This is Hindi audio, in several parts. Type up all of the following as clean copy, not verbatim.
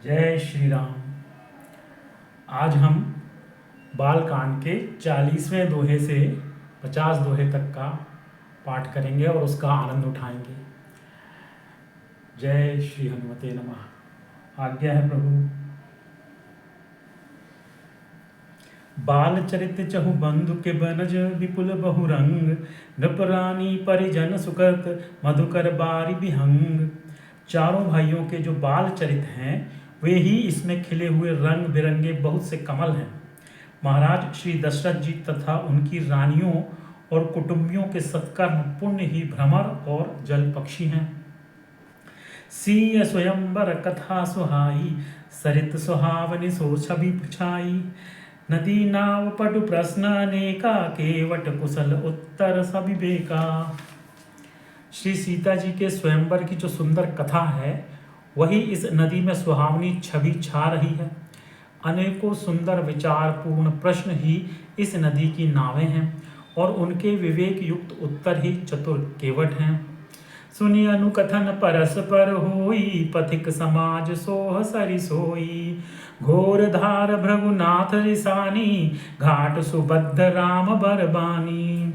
जय श्री राम। आज हम बालकांड के 40वें दोहे से 50 दोहे तक का पाठ करेंगे और उसका आनंद उठाएंगे। जय श्री हनुमते नमः। आज्ञा है प्रभु। बाल चरित चहु बंधु के बनज विपुल बहुरंग, नृपरानी परिजन सुकृत मधुकर बारी विहंग। चारों भाइयों के जो बाल चरित हैं वे ही इसमें खिले हुए रंग बिरंगे बहुत से कमल हैं। महाराज श्री दशरथ जी तथा उनकी रानियों और कुटुंबियों के सत्कर्म पुण्य ही भ्रमर और जल पक्षी हैं। सीय स्वयंवर कथा सुहाई, सरित सुहावनी सो छवि पुछाई। नदी नाव पटु प्रश्न अनेका, केवट कुशल उत्तर सविवेका। श्री सीता जी के स्वयंवर की जो सुंदर कथा है वही इस नदी में सुहावनी छवि छा रही है। अनेकों सुंदर विचारपूर्ण प्रश्न ही इस नदी की नावें हैं और उनके विवेक युक्त उत्तर ही चतुर केवट हैं। सुनि अनुकथन परस्पर होई, पथिक समाज सोह सरि सोई। घोर धार भृगुनाथ रिसानी, घाट सुबद्ध राम बरबानी।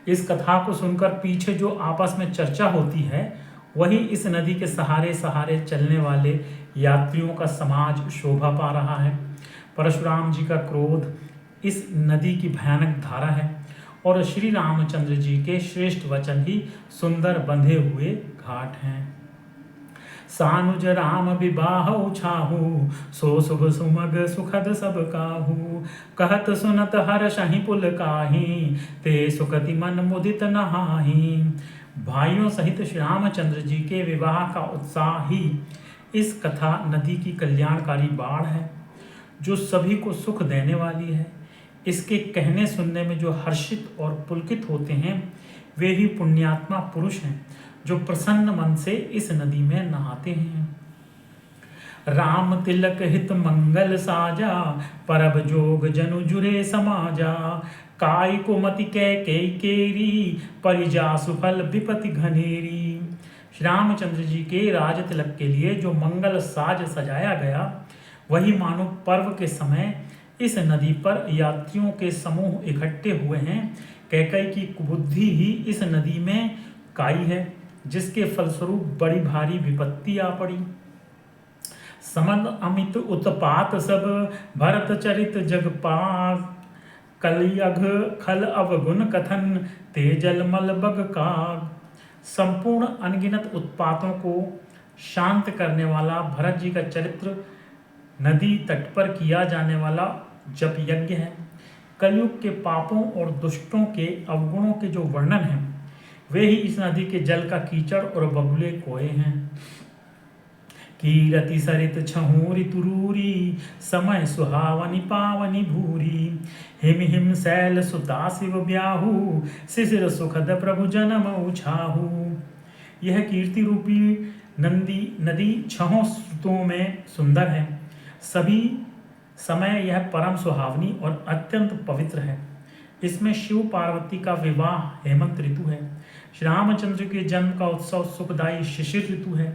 इस कथा को सुनकर पीछे जो आपस में चर्चा होती है वही इस नदी के सहारे सहारे चलने वाले यात्रियों का समाज शोभा पा रहा है। परशुराम जी का क्रोध इस नदी की भयानक धारा है और श्री रामचंद्र जी के श्रेष्ठ वचन ही सुंदर बंधे हुए घाट हैं। सानुज राम विवाह उछाहू, सो शुभ सुमग सुखद सब काहू। कहत सुनत हर्षहि पुल काही, ते सुकति मन मुदित नहाही। भाइयों सहित श्री रामचंद्र जी के विवाह का उत्साह ही इस कथा नदी की कल्याणकारी बाढ़ है जो सभी को सुख देने वाली है। इसके कहने सुनने में जो हर्षित और पुलकित होते हैं वे ही पुण्यात्मा पुरुष हैं जो प्रसन्न मन से इस नदी में नहाते हैं। राम तिलक हित मंगल साजा, परब जोग जनु जुरे समाजा। काय को मति कै केरी, परिजा सुफल विपति घनेरी। श्री रामचंद्र जी के राज तिलक के लिए जो मंगल साज सजाया गया वही मानो पर्व के समय इस नदी पर यात्रियों के समूह इकट्ठे हुए हैं। कैकई की कुबुद्धि ही इस नदी में काई है जिसके फलस्वरूप बड़ी भारी विपत्ति आ पड़ी। समद अमित उत्पात सब, भरत चरित जगपात। कलियघ खल अवगुण कथन, तेजल मल बग काग। संपूर्ण अनगिनत उत्पातों को शांत करने वाला भरत जी का चरित्र नदी तट पर किया जाने वाला जप यज्ञ है। कलयुग के पापों और दुष्टों के अवगुणों के जो वर्णन हैं वे ही इस नदी के जल का कीचड़ और बगुले कोए हैं। कीरति सरित छहू ऋतुरूरी, समय सुहावनी पावनी भूरी। हिम हिम शैल सुता शिव ब्याहू, शिशिर सुखद प्रभु जन्म उछाहू। यह कीर्ति रूपी नदी छहों ऋतुओं में सुंदर है। सभी समय यह परम सुहावनी और अत्यंत पवित्र है। इसमें शिव पार्वती का विवाह हेमंत ऋतु है। श्री रामचंद्र के जन्म का उत्सव सुखदायी शिशिर ऋतु है।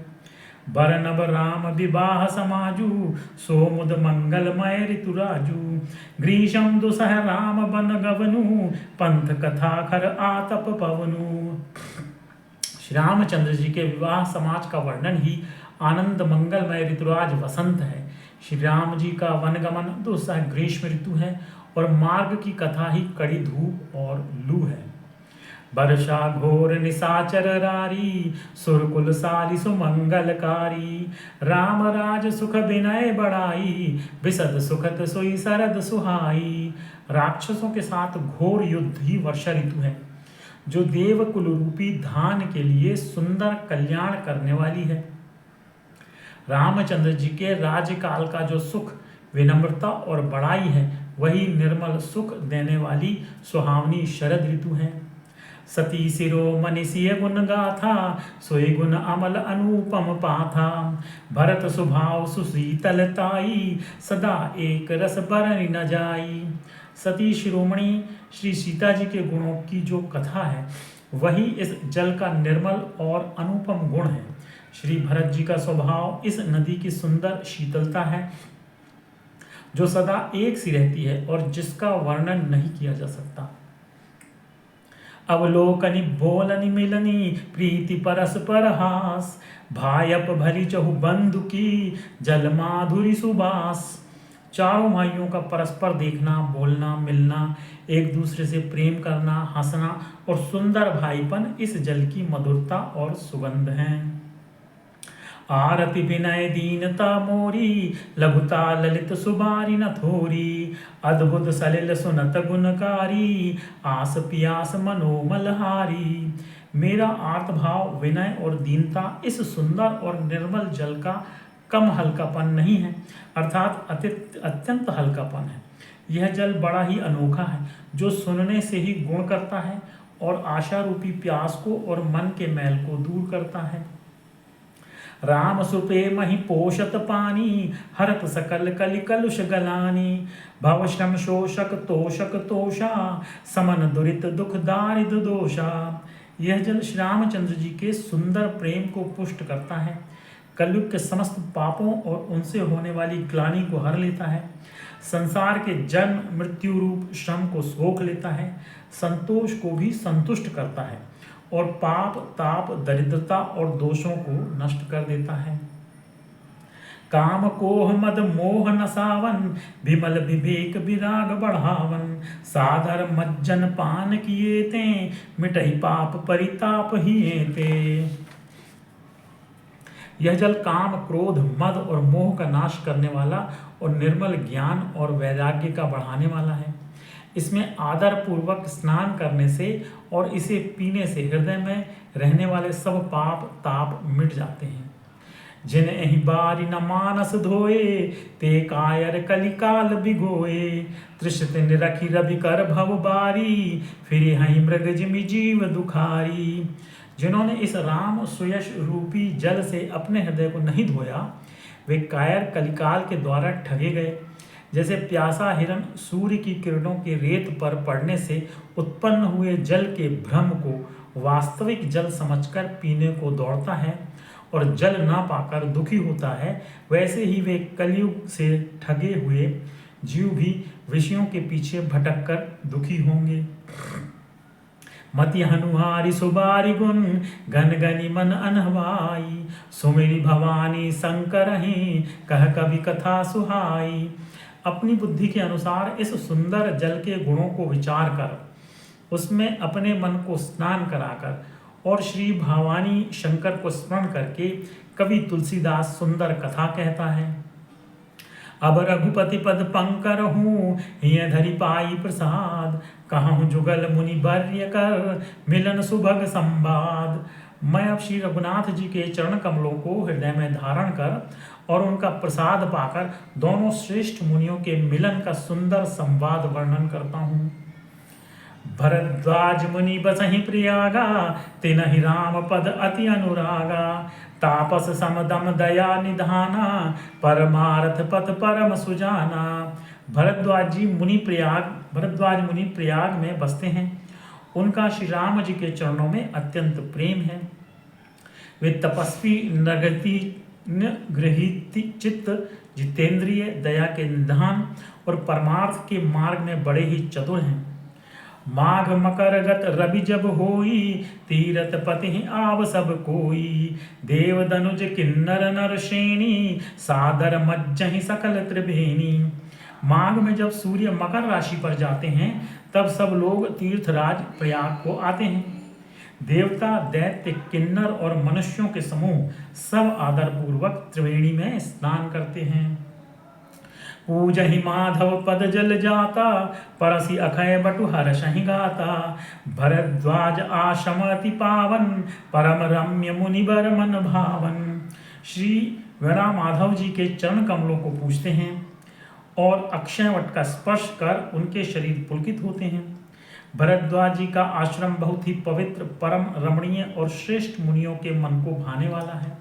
बर नब राम विवाह समाजू, सोमुद मंगलमय ऋतु राजू। ग्रीशम दुसह राम बन गवनु, पंथ कथा खर आतप पवनु। श्री रामचंद्र जी के विवाह समाज का वर्णन ही आनंद मंगलमय ऋतुराज वसंत है। श्री राम जी का वनगमन दुसह ग्रीष्म ऋतु है और मार्ग की कथा ही कड़ी धूप और लू है। वर्षा घोर निशाचर रारी, सुरकुल साली सुमंगलकारी। राम राज सुख विनय बढ़ाई, विशद सुखत सोई शरद सुहाई। राक्षसों के साथ घोर युद्ध ही वर्षा ऋतु है जो देव कुल रूपी धान के लिए सुंदर कल्याण करने वाली है। रामचंद्र जी के राज्यकाल का जो सुख विनम्रता और बड़ाई है वही निर्मल सुख देने वाली सुहावनी शरद ऋतु है। सती सिरो मनीषीय गुण गाथा, सोई गुण अमल अनुपम पाथा। भरत सुभाव सुशीतलताई, सदा एक रस बरन न जाई। सती शिरोमणि श्री सीता जी के गुणों की जो कथा है वही इस जल का निर्मल और अनुपम गुण है। श्री भरत जी का स्वभाव इस नदी की सुंदर शीतलता है, जो सदा एक सी रहती है और जिसका वर्णन नहीं किया जा सकता। अवलोकनी बोलनी मिलनी प्रीति परस्पर हास, भायप भरी चहु बंधु की जल माधुरी सुबास। चारों भाइयों का परस्पर देखना, बोलना, मिलना, एक दूसरे से प्रेम करना, हंसना और सुंदर भाईपन इस जल की मधुरता और सुगंध है। आरति विनय दीनता मोरी, लघुता ललित सुबारी न थोरी, अद्भुत सलिल सुनत गुणकारी, आस पियास मनोमलहारी। मेरा आर्त भाव, विनय और दीनता इस सुंदर और निर्मल जल का कम हल्कापन नहीं है, अर्थात अत्यंत हल्कापन है। यह जल बड़ा ही अनोखा है, जो सुनने से ही गुण करता है और आशा रूपी प्यास को और मन के मैल को दूर करता है। राम सुपे मही पोषत पानी, हरत सकल कलि कलुष गलानी, भव श्रम शोषक तोषक तोषा, समन दुरित दुख दारिद दोषा। यह जल श्री रामचंद्र जी के सुंदर प्रेम को पुष्ट करता है, कलयुग के समस्त पापों और उनसे होने वाली ग्लानि को हर लेता है, संसार के जन्म मृत्यु रूप श्रम को सोख लेता है, संतोष को भी संतुष्ट करता है और पाप ताप दरिद्रता और दोषों को नष्ट कर देता है। काम कोह मद मोह नसावन, विमल विवेक विराग बढ़ावन, सादर मज्जन पान किए ते, मिटहि पाप परिताप हिए ते। यह जल काम क्रोध मद और मोह का नाश करने वाला और निर्मल ज्ञान और वैराग्य का बढ़ाने वाला है। इसमें आदर पूर्वक स्नान करने से और इसे पीने से हृदय में रहने वाले सब पाप ताप मिट जाते हैं। जिन एहि बारी न मानस धोए, ते कायर कलिकाल बिगोए, तृषित निरखी रवि कर भव बारी, फिर हई मृग जिमि जीव दुखारी। जिन्होंने इस राम सुयश रूपी जल से अपने हृदय को नहीं धोया, वे कायर कलिकाल के द्वारा ठगे गए। जैसे प्यासा हिरन सूर्य की किरणों के रेत पर पड़ने से उत्पन्न हुए जल के भ्रम को वास्तविक जल समझकर पीने को दौड़ता है और जल ना पाकर दुखी होता है, वैसे ही वे कलयुग से ठगे हुए जीव भी विषयों के पीछे भटककर दुखी होंगे। मति हनुहारी सुबारी गुण, घन गनि मन अनहवाई, सुमिरि भवानी शंकर ही, कह कवि कथा सुहाई। अपनी बुद्धि के अनुसार इस सुंदर जल के गुणों को विचार कर, उसमें अपने मन को स्नान कराकर और श्री भवानी शंकर को स्मरण करके कवि तुलसीदास सुंदर कथा कहता है। अब रघुपति पद पंकर हूँ, हिय धरि पाई प्रसाद, कहूँ जुगल मुनि वर्य कर, मिलन सुभग संवाद। मैं अब श्री रघुनाथ जी के चरण कमलों को हृदय में धारण कर और उनका प्रसाद पाकर दोनों श्रेष्ठ मुनियों के मिलन का सुंदर संवाद वर्णन करता हूँ। भरद्वाज मुनि बसहि प्रयागा, तिनहि राम पद अति अनुरागा, तापस समदम दया निधाना, परमार्थ पथ परम सुजाना। भरद्वाज मुनि प्रयाग में बसते हैं। उनका श्री राम जी के चरणों में अत्यंत प्रेम है। वे तपस्वी गृहीत चित्त, जितेंद्रिय, दया के निधान और परमार्थ के मार्ग में बड़े ही चतुर हैं। माघ मकर गत रवि जब होई, तीरथ पति आव सब कोई, देव दनुज किन्नर नर श्रेणी, सादर मज्जहि सकल त्रिभेणी। माघ में जब सूर्य मकर राशि पर जाते हैं, तब सब लोग तीर्थराज प्रयाग को आते हैं। देवता, दैत्य, किन्नर और मनुष्यों के समूह सब आदर पूर्वक त्रिवेणी में स्नान करते हैं। पूजहि माधव पद जल जाता, परसि अखय बटु हर्षहि गाता, भरद्वाज आश्रम अति पावन, परम रम्य मुनिवर मन भावन। श्री वीणा माधव जी के चरण कमलों को पूजते हैं और अक्षय वट का स्पर्श कर उनके शरीर पुलकित होते हैं। भरद्वाज जी का आश्रम बहुत ही पवित्र, परम रमणीय और श्रेष्ठ मुनियों के मन को भाने वाला है।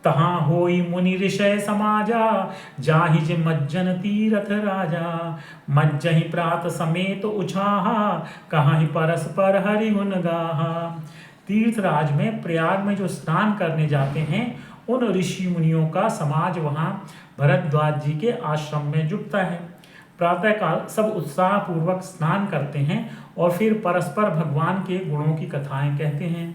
तहाँ होई मुनि ऋषय समाजा, जाहि जे मज्जन तीरथ राजा, मज्जहि प्रात समेत उछाहा, कहाहि परस्पर हरि गुण गाहा। तीर्थराज में प्रयाग में जो स्नान करने जाते हैं उन ऋषि मुनियों का समाज वहाँ भरद्वाज जी के आश्रम में जुटता है। प्रातःकाल सब उत्साह पूर्वक स्नान करते हैं और फिर परस्पर भगवान के गुणों की कथाएं कहते हैं।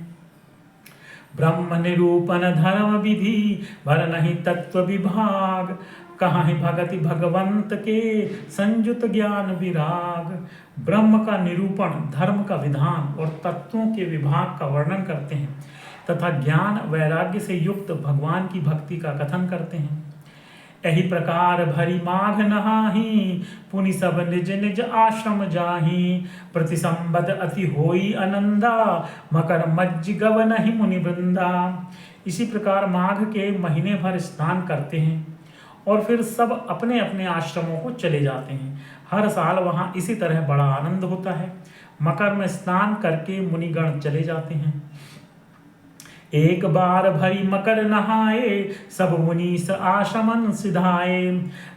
ब्रह्म निरूपण धर्म विधि भर नहीं तत्व विभाग, कहाँ ही भगति भगवंत के संयुत ज्ञान विराग। ब्रह्म का निरूपण, धर्म का विधान और तत्वों के विभाग का वर्णन करते हैं तथा ज्ञान वैराग्य से युक्त भगवान की भक्ति का कथन करते हैं। यही प्रकार भरी माघ नहाही, पुनि सब निज निज आश्रम जाही। प्रतिसंबद अति होई आनंदा, मकर मज्ज गवनहि मुनि वृंदा। इसी प्रकार माघ के महीने भर स्नान करते हैं और फिर सब अपने अपने आश्रमों को चले जाते हैं। हर साल वहाँ इसी तरह बड़ा आनंद होता है। मकर में स्नान करके मुनिगण चले जाते हैं। एक बार भरी मकर नहाए, सब मुनीस आश्रमन सिधाए।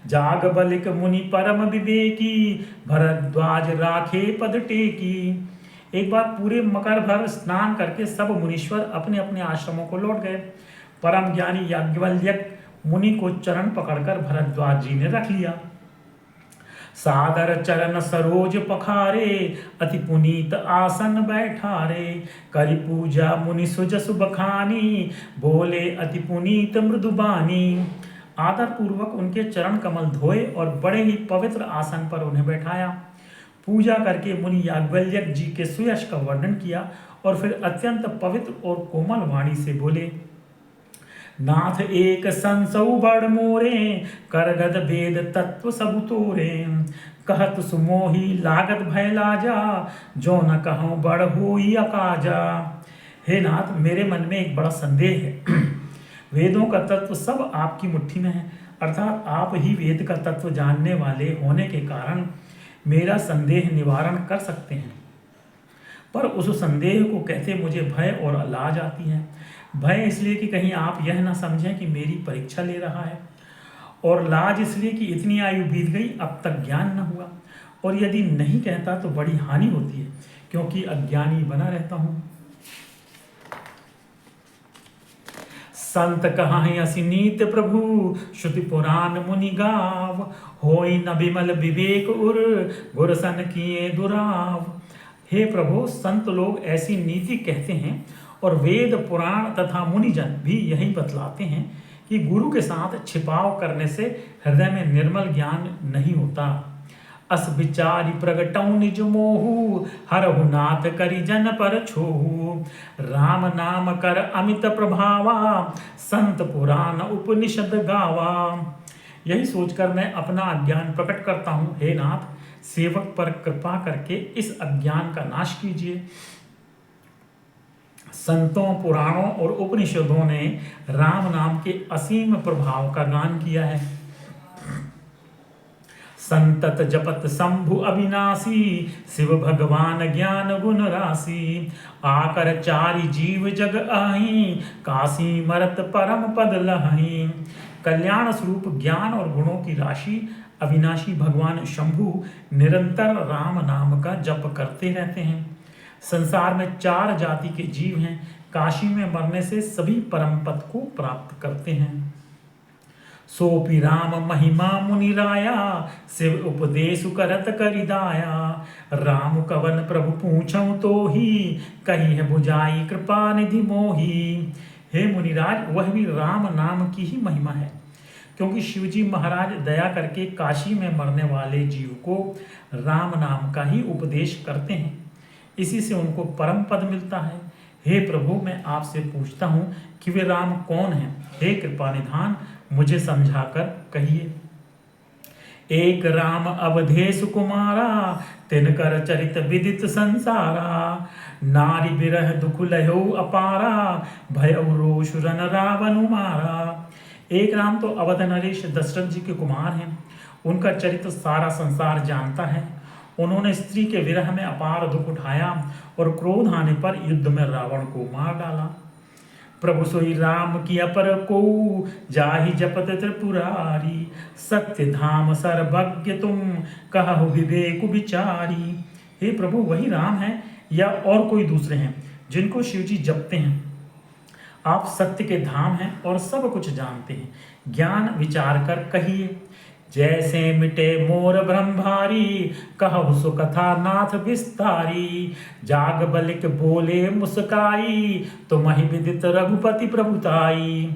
जाग बलिक मुनि परम विवेकी, भरद्वाज राखे पद टेकी। एक बार पूरे मकर भर स्नान करके सब मुनीश्वर अपने अपने आश्रमों को लौट गए। परम ज्ञानी याज्ञवल्क्य मुनि को चरण पकड़कर भरद्वाज जी ने रख लिया। सादर चरण सरोज पखारे, अति पुनीत आसन बैठारे। करि पूजा मुनि सुजस बखानी, बोले अति पुनीत मृदुबानी। आदर पूर्वक उनके चरण कमल धोए और बड़े ही पवित्र आसन पर उन्हें बैठाया। पूजा करके मुनि याज्ञवल्क्य जी के सुयश का वर्णन किया और फिर अत्यंत पवित्र और कोमल वाणी से बोले, नाथ एक संसौ बड़ मोरे, करगद वेद तत्व सब तोरे। कहत सुमोही लागत भय लाजा, जो न कहूँ बड़ होई अकाजा। हे नाथ, मेरे मन में एक बड़ा संदेह है। वेदों का तत्व सब आपकी मुट्ठी में है, अर्थात आप ही वेद का तत्व जानने वाले होने के कारण मेरा संदेह निवारण कर सकते हैं। पर उस संदेह को कहते मुझे भय और लाज आती है। भय इसलिए कि कहीं आप यह ना समझें कि मेरी परीक्षा ले रहा है, और लाज इसलिए कि इतनी आयु बीत गई अब तक ज्ञान न हुआ, और यदि नहीं कहता तो बड़ी हानि होती है क्योंकि अज्ञानी बना रहता हूं। संत कहां असिनीत प्रभु, श्रुति पुराण मुनि गाव। होई न विमल विवेक उर, गुरसन किए दुराव। हे प्रभु, संत लोग ऐसी नीति कहते हैं और वेद पुराण तथा मुनिजन भी यही बतलाते हैं कि गुरु के साथ छिपाव करने से हृदय में निर्मल ज्ञान नहीं होता। अस विचारी प्रगटौ निज मोहु, हरहु नाथ करि जन पर छोहु। राम नाम कर अमित प्रभावा, संत पुराण उपनिषद गावा। यही सोचकर मैं अपना अज्ञान प्रकट करता हूँ। हे नाथ, सेवक पर कृपा करके इस अज्ञान का नाश कीजिए। संतों, पुराणों और उपनिषदों ने राम नाम के असीम प्रभाव का गान किया है। संतत जपत शंभु अविनाशी, शिव भगवान ज्ञान गुण राशि। आकर चारि जीव जग आही, काशी मरत परम पद लही। कल्याण स्वरूप ज्ञान और गुणों की राशि अविनाशी भगवान शंभु निरंतर राम नाम का जप करते रहते हैं। संसार में 4 जाति के जीव हैं। काशी में मरने से सभी परम पद को प्राप्त करते हैं। सोपि राम महिमा मुनि राया, शिव उपदेश करत करिदाया। राम कवन प्रभु पूछऊं तो ही, कही है बुझाई कृपा निधि मोही। हे मुनिराज, वह भी राम नाम की ही महिमा है, क्योंकि शिवजी महाराज दया करके काशी में मरने वाले जीव को राम नाम का ही उपदेश करते हैं। इसी से उनको परम पद मिलता है। हे प्रभु, मैं आपसे पूछता हूँ कि वे राम कौन हैं? हे कृपा निधान, मुझे समझाकर कहिए। एक राम अवधेश कुमारा, तिनकर चरित विदित संसारा। नारी बिरह दुख लहो अपारा, भयउ रोष रन रावण मारा। एक राम तो अवध नरेश दशरथ जी के कुमार हैं। उनका चरित्र सारा संसार जानता है। उन्होंने स्त्री के विरह में अपार दुख उठाया और क्रोध आने पर युद्ध में रावण को मार डाला। प्रभु सोई राम की अपर को, जाहि जपत त्रिपुरारी। सत्य धाम सर्वज्ञ तुम, कहु विवेक विचारी। हे प्रभु, वही राम है या और कोई दूसरे हैं जिनको शिव जी जपते हैं। आप सत्य के धाम हैं और सब कुछ जानते हैं। ज्ञान विचार कर कहिए। जैसे मिटे मोर भ्रम भारी, कहु सो कथा नाथ विस्तारी। जाग बलिक बोले मुस्काई, तुम्हि विदित रघुपति प्रभुताई।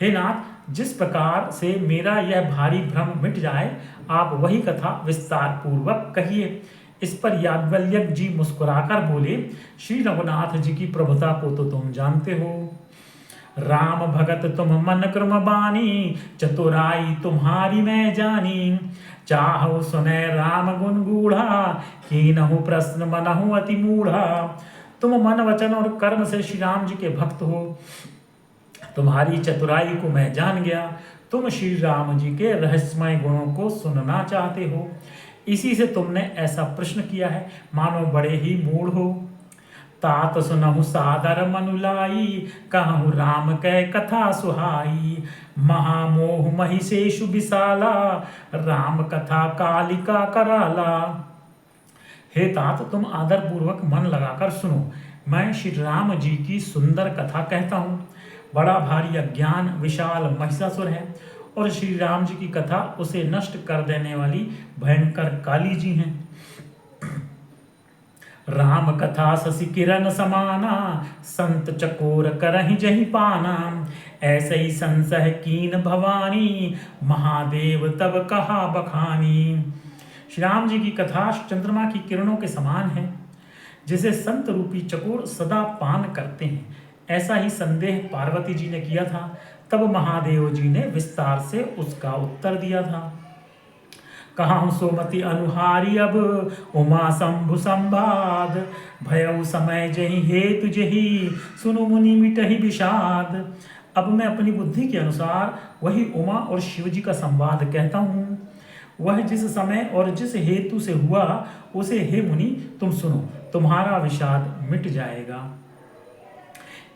हे नाथ, जिस प्रकार से मेरा यह भारी भ्रम मिट जाए, आप वही कथा विस्तार पूर्वक कहिए। इस पर याज्ञवल्क्य जी मुस्कुराकर बोले, श्री रघुनाथ जी की प्रभुता को तो तुम जानते हो। राम भगत तुम मन क्रम बानी, चतुराई तुम्हारी मैं जानी। चाहु सुने राम गुण गूढ़ा, कीनहु प्रश्न मनहु अति मूढ़ा। तुम मन वचन और कर्म से श्री राम जी के भक्त हो। तुम्हारी चतुराई को मैं जान गया। तुम श्री राम जी के रहस्यमय गुणों को सुनना चाहते हो, इसी से तुमने ऐसा प्रश्न किया है, मानो बड़े ही मूढ़ हो। तात सुनहु सादर मनुलाई, कहु राम कै कथा सुहाई। महामोह महिषेषु विशाला, राम कथा कालिका कराला। हे तात, तुम आदर पूर्वक मन लगाकर सुनो। मैं श्री राम जी की सुंदर कथा कहता हूँ। बड़ा भारी अज्ञान विशाल महिषासुर है और श्री राम जी की कथा उसे नष्ट कर देने वाली भयंकर काली जी हैं। राम कथा शशि किरण समाना, संत चकोर करहि जहि पाना। ऐसे ही संशय कीन भवानी, महादेव तब कहा बखानी। श्री राम जी की कथा चंद्रमा की किरणों के समान है, जिसे संत रूपी चकोर सदा पान करते हैं। ऐसा ही संदेह पार्वती जी ने किया था। तब महादेव जी ने विस्तार से उसका उत्तर दिया था। कहां सोमति अनुहारी अब, उमा शंभु संवाद। भयउ समय जहि हेतु जहि, सुनु मुनि मिटहि विषाद। अब मैं अपनी बुद्धि के अनुसार वही उमा और शिव जी का संवाद कहता हूँ। वह जिस समय और जिस हेतु से हुआ, उसे हे मुनि तुम सुनो, तुम्हारा विषाद मिट जाएगा।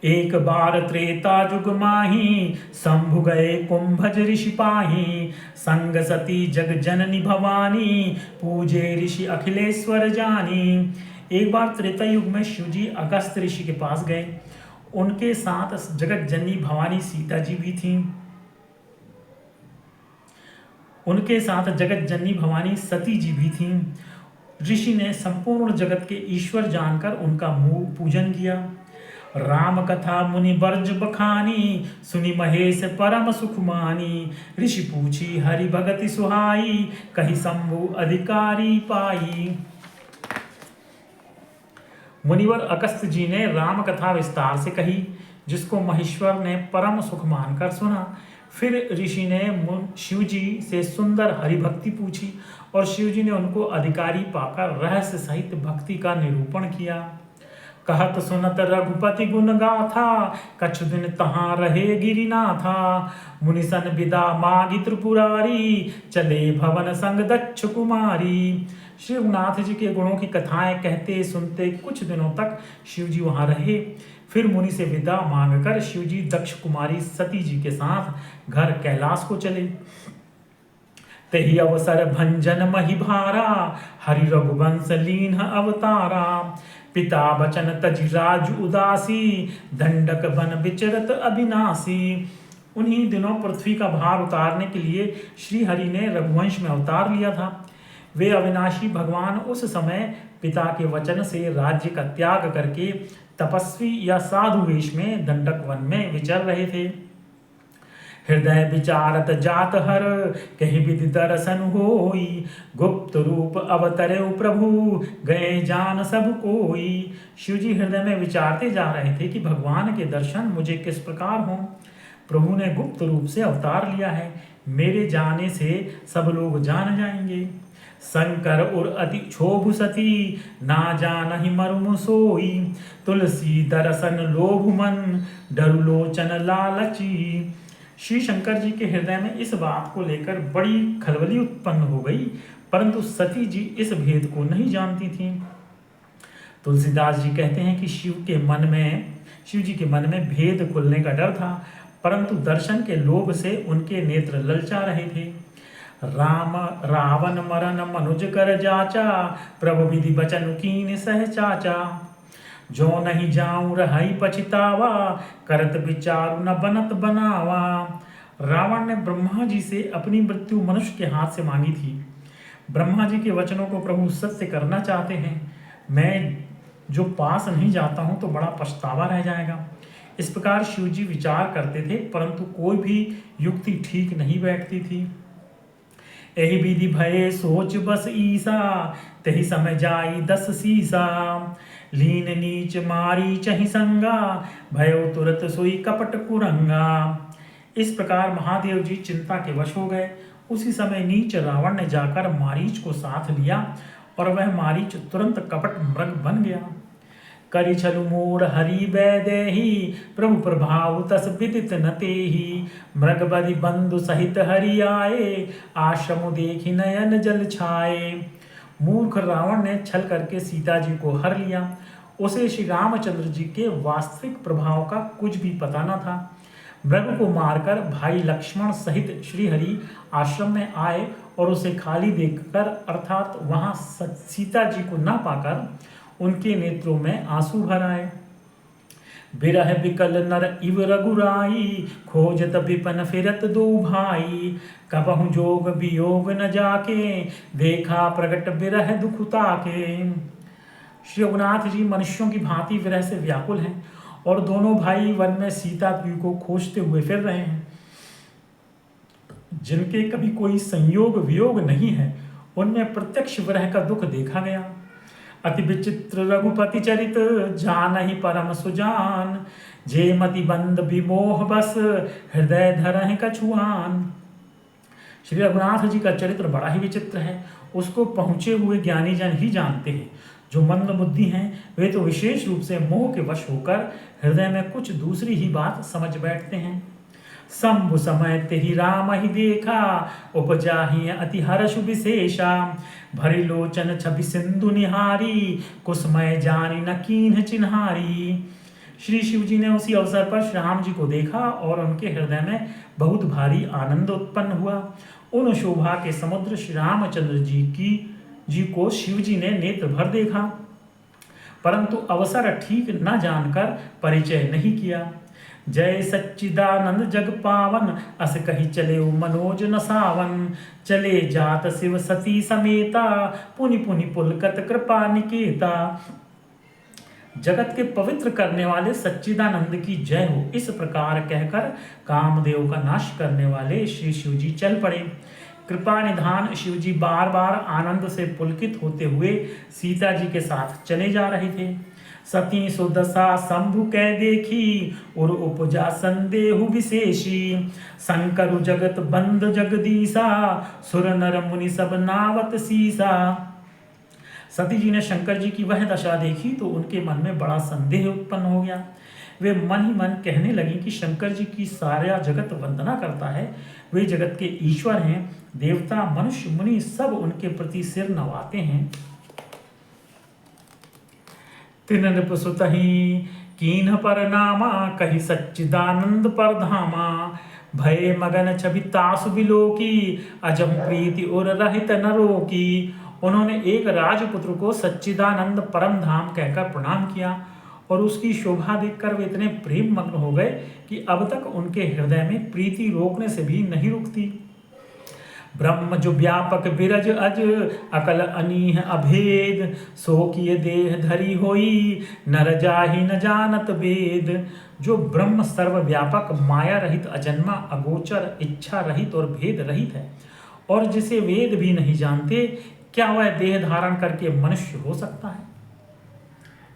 एक बार त्रेता जुग माही, शंभु गए कुंभज ऋषि पाही। संग सती जग जननी भवानी, पूजे ऋषि अखिलेश्वर जानी। एक बार त्रेता युग में शिव जी अगस्त ऋषि के पास गए। उनके साथ जगत जननी भवानी सीता जी भी थीं। उनके साथ जगत जननी भवानी सती जी भी थीं। ऋषि ने संपूर्ण जगत के ईश्वर जानकर उनका पूजन किया। राम कथा मुनि बर्ज बखानी, सुनि महेश परम सुख मानी। ऋषि पूछी हरि भगति सुहाई, कहि शंभु अधिकारी पाई। मुनिवर अगस्त जी ने राम कथा विस्तार से कही, जिसको महेश्वर ने परम सुख मानकर सुना। फिर ऋषि ने शिव जी से सुंदर हरिभक्ति पूछी और शिव जी ने उनको अधिकारी पाकर रहस्य सहित भक्ति का निरूपण किया। कहत सुनत रघुपति गुण गाथा, कछु दिन तहाँ रहे गिरिनाथा। मुनिसन विदा मागी त्रिपुरारी, चले भवन संग दक्ष कुमारी। श्री रघुनाथ जी के गुणों की कथाएं कहते सुनते कुछ दिनों तक शिव जी वहां रहे। फिर मुनि से विदा मांगकर शिव जी दक्ष कुमारी सती जी के साथ घर कैलाश को चले। तही अवसर भंजन मही भारा, हरि रघुवंश लीन अवतारा। पिता बचन तज राज उदासी, दंडक बन विचरत अविनाशी। उन्हीं दिनों पृथ्वी का भार उतारने के लिए श्री हरि ने रघुवंश में अवतार लिया था। वे अविनाशी भगवान उस समय पिता के वचन से राज्य का त्याग करके तपस्वी या साधु वेश में दंडक वन में विचर रहे थे। हृदय विचारत जात हर, कहीं विधि दर्शन होई। गुप्त रूप अवतरे प्रभु, गए जान सब कोई। शिव जी हृदय में विचारते जा रहे थे कि भगवान के दर्शन मुझे किस प्रकार हों। प्रभु ने गुप्त रूप से अवतार लिया है, मेरे जाने से सब लोग जान जाएंगे। शंकर और अति क्षोभ सती, ना जानहि मर्म सोई। तुलसी दर्शन लोभ मन, डरु लोचन लालची। श्री शंकर जी के हृदय में इस बात को लेकर बड़ी खलबली उत्पन्न हो गई, परंतु सती जी इस भेद को नहीं जानती थीं। तुलसीदास जी कहते हैं कि शिव जी के मन में भेद खुलने का डर था, परंतु दर्शन के लोभ से उनके नेत्र ललचा रहे थे। राम रावण मरन मनुज कर जाचा, प्रभु विधि बचन कीन सह चाचा। जो नहीं जाऊं रहाई पछतावा, करत विचारु न बनत बनावा। रावण ने ब्रह्मा जी से अपनी मृत्यु मनुष्य के हाथ से मांगी थी। ब्रह्मा जी के वचनों को प्रभु सत्य करना चाहते हैं। मैं जो पास नहीं जाता हूं तो बड़ा पछतावा रह जाएगा। इस प्रकार शिव जी विचार करते थे, परंतु कोई भी युक्ति ठीक नहीं बैठती थी। यही विधि भये सोच बस ईसा, तही समय जाई 10 सीसा। लीन नीच मारी चहि संगा, भयो तुरत सोई कपट कुरंगा। इस प्रकार महादेव जी चिंता के वश हो गए। उसी समय नीच रावण ने जाकर मारीच को साथ लिया और वह मारीच तुरंत कपट मृग बन गया। करि छलु मोर हरि वैदेही, प्रभु प्रभाव तस विदित न तेहि। मृग बदि बंधु सहित हरि आए, आश्रम देखि नयन जल छाए। मूर्ख रावण ने छल करके सीता जी को हर लिया। उसे श्री रामचंद्र जी के वास्तविक प्रभाव का कुछ भी पता न था। मृग को मारकर भाई लक्ष्मण सहित श्री हरि आश्रम में आए और उसे खाली देखकर, अर्थात वहां सीता जी को न पाकर उनके नेत्रों में आंसू भर आए। बिरह बिकल नर इव रघुराई, खोजत विपन फिरत दो भाई। कबहु जोग वियोग न जाके, देखा प्रगट बिरह दुखुता के। श्री रघुनाथ जी मनुष्यों की भांति विरह से व्याकुल हैं और दोनों भाई वन में सीता जी को खोजते हुए फिर रहे हैं। जिनके कभी कोई संयोग वियोग नहीं है, उनमें प्रत्यक्ष विरह का दुख देखा गया। अति विचित्र रघुपति चरित, जानहि परम सुजान। जे मति बंद विमोह बस, हृदय धरहि कछुआन। श्री रघुनाथ जी का चरित्र बड़ा ही विचित्र है। उसको पहुंचे हुए ज्ञानी जन ही जानते हैं। जो मंद बुद्धि हैं वे तो विशेष रूप से मोह के वश होकर हृदय में कुछ दूसरी ही बात समझ बैठते हैं। शंभु समय तेहि राम ही देखा, उपजाहि अति हर्ष विशेषा। भरि लोचन छवि सिंधु निहारी, कुसमय जानी न कीन्ह चिन्हारी। श्री शिव जी ने उसी अवसर पर श्री राम जी को देखा और उनके हृदय में बहुत भारी आनंद उत्पन्न हुआ। उन शोभा के समुद्र श्री रामचंद्र जी को शिव जी ने नेत्र भर देखा, परंतु अवसर ठीक न जानकर परिचय नहीं किया। जय सच्चिदानंद जग पावन, अस कही चले मनोज न सावन। चले जात शिव सती समेता, पुनि पुनि पुलकत कृपा निकेता। जगत के पवित्र करने वाले सच्चिदानंद की जय हो, इस प्रकार कहकर कामदेव का नाश करने वाले श्री शिव जी चल पड़े। कृपा निधान शिव जी बार बार आनंद से पुलकित होते हुए सीता जी के साथ चले जा रहे थे। सती सुदशा शंभु कै देखी, और उपजा संदेहु विशेषी। शंकरु जगत बंद जगदीसा, सुर नर मुनि सब नावत सीसा। सती जी ने शंकर जी की वह दशा देखी तो उनके मन में बड़ा संदेह उत्पन्न हो गया। वे मन ही मन कहने लगी कि शंकर जी की सारा जगत वंदना करता है, वे जगत के ईश्वर हैं। देवता मनुष्य मुनि सब उनके प्रति सिर नवाते हैं। तिन नृपसुतहि कीन्ह परनामा, कहि सच्चिदानंद परधामा। भय मगन छवि तासु बिलोकी, अजम प्रीति और रहित नरो की। उन्होंने एक राजपुत्र को सच्चिदानंद परम धाम कहकर प्रणाम किया और उसकी शोभा देखकर वे इतने प्रेम मग्न हो गए कि अब तक उनके हृदय में प्रीति रोकने से भी नहीं रुकती। ब्रह्म जो व्यापक बिरज अज, अकल अनीह अभेद। सो किए देह धरी होई, नर जाहि न जानत वेद। जो ब्रह्म सर्वव्यापक माया रहित अजन्मा अगोचर इच्छा रहित और भेद रहित है और जिसे वेद भी नहीं जानते, क्या वह देह धारण करके मनुष्य हो सकता है।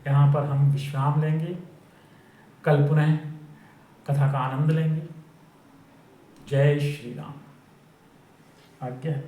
यहाँ पर हम विश्राम लेंगे, कल पुनः कथा का आनंद लेंगे। जय श्री राम। आज्ञा है।